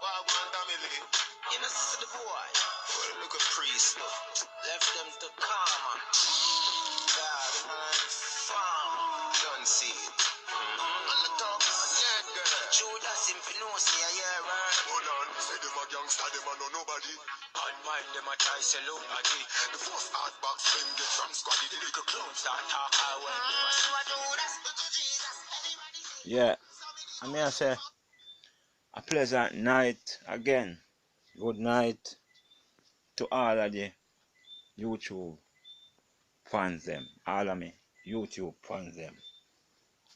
Wagwan family. You know, see the boy. Well, look at priest. Left them to karma. God, the man farm. Don't see it. On the top, net girl. Judas in Pinosi, yeah, right. Hold on, say them a gangster, them a know nobody. Bad mind, them a try sell out body. The first hard box, them get from squaddy. The little clowns that talk high when they must. Yeah, I mean I say a pleasant night again. Good night to all of the YouTube fans them. All of me YouTube fans them.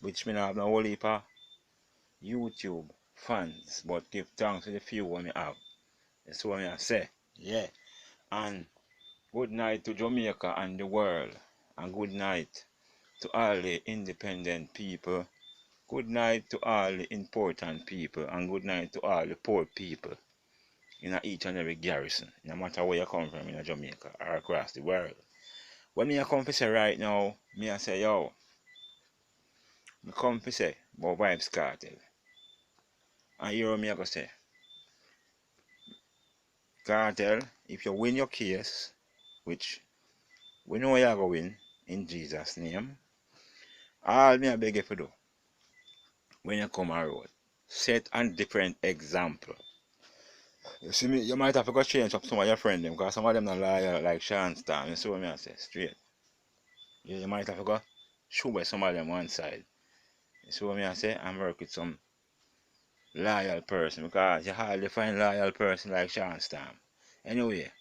Which me not have no whole heap of YouTube fans, but give thanks to the few one me have. That's what I say. Yeah. And good night to Jamaica and the world. And good night to all the independent people. Good night to all the important people. And good night to all the poor people in each and every garrison. No matter where you come from in Jamaica or across the world. When me I come to say right now, me I say yo. Me come to say about vybz kartel. And you know me I go say. Kartel, if you win your case, which we know you're going to win in Jesus' name, all me I beg you to do, when you come on road, set a different example. You see me, you might have to go change up some of your friends because some of them not loyal like Sean Storm. You see what I say? Straight. You might have to go show by some of them one side. You see what I say? And work with some loyal person because you hardly find loyal person like Sean Storm. Anyway,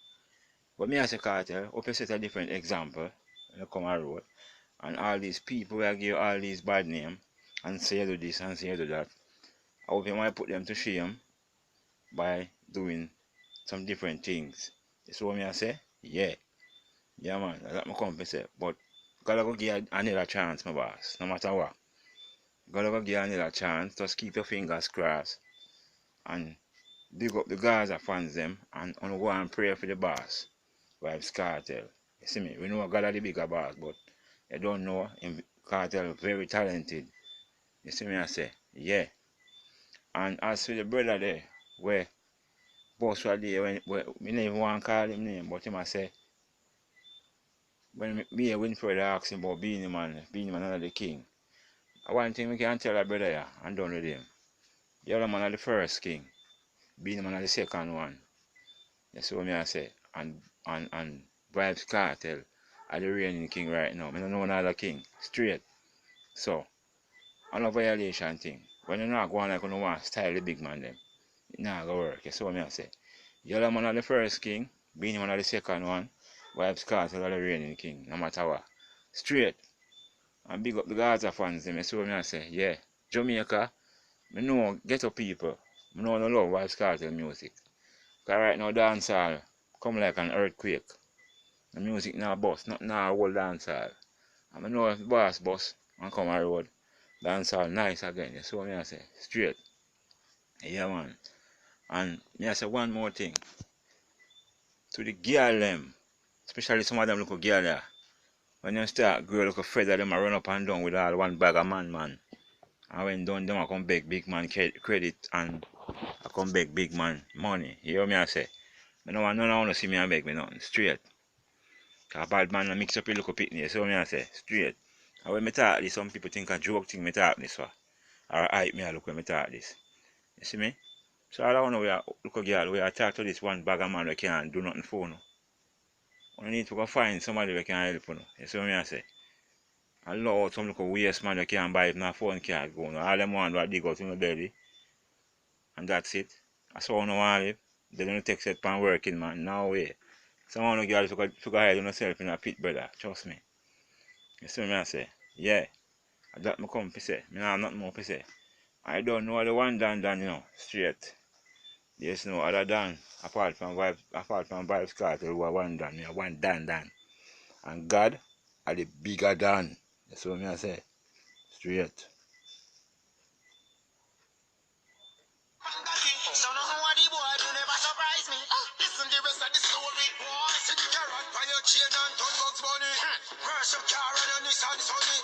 but me as a cartel, hope you set a different example when you come on road. And all these people will give all these bad names and say you do this and say you do that. I hope you might put them to shame by doing some different things. You see what I say? Yeah. Yeah man, that's what my company say. But gotta go give another chance, my boss. No matter what. Gotta go give another chance. Just keep your fingers crossed. And big up the Gaza fans them and go and pray for the boss. vybz kartel. You see me? We know God are the bigger boss, but you don't know him cartel very talented. You see me I say? Yeah. And as for the brother there, where boss was there when me never want to call him name, but him I say when me win for the ask him about being man another the king. One thing we can tell a brother here and done with him. The other man are the first king, being man are the second one. You see what me I say? And vybz kartel are the reigning king right now. I don't know another king. Straight. So on a violation thing. When you not go on like you want to style the big man them, it not gonna work. You see what I say? The other man are the first king, being one of the second one, vybz kartel are the reigning king, no matter what. Straight. And big up the Gaza fans them, you see what I say? Yeah. Jamaica, I know ghetto people, I know no love vybz kartel music. Because right now dancehall come like an earthquake. The music now bust, not now whole dancehall. And I know if the boss bust and come on road, dancehall nice again. You see what I say? Straight. Yeah man. And me I say one more thing. To the girl them, especially some of them little girl there, when you start grow like a feather, them a run up and down with all one bag of man. And when done, them a come beg big man credit and I come beg big man money. You hear me I say? I don't want none of them to see me and beg me nothing. Straight. Cause bad man mix up your little picnic. You see what I say? Straight. And when me talk this, some people think a joke thing me talk this for. Or hype me a look when me talk this. You see me? So all I want to look a girl, we are talk to this one bag of man we can't do nothing for no. We need to go find somebody we can help no. You see what I say? I love some little waste man we can't buy if no phone can't go no. All them want to dig out in the belly. And that's it. That's all I want to live. They don't take set pan working man. No way. Someone girl to go hide on yourself in a pit brother. Trust me. You see what I say? Yeah. That me come to say. Me have nothing more to say. I don't know the one done, you know. Straight. There's no other than apart from vybz kartel who are one done. Me are one done. And God are the bigger than. That's what I say. Straight. So no what the boy do never surprise me. Listen the rest of the story. Boy, see the carrot by your chain and ton bugs bunny. Worship car and your Nissan sunny.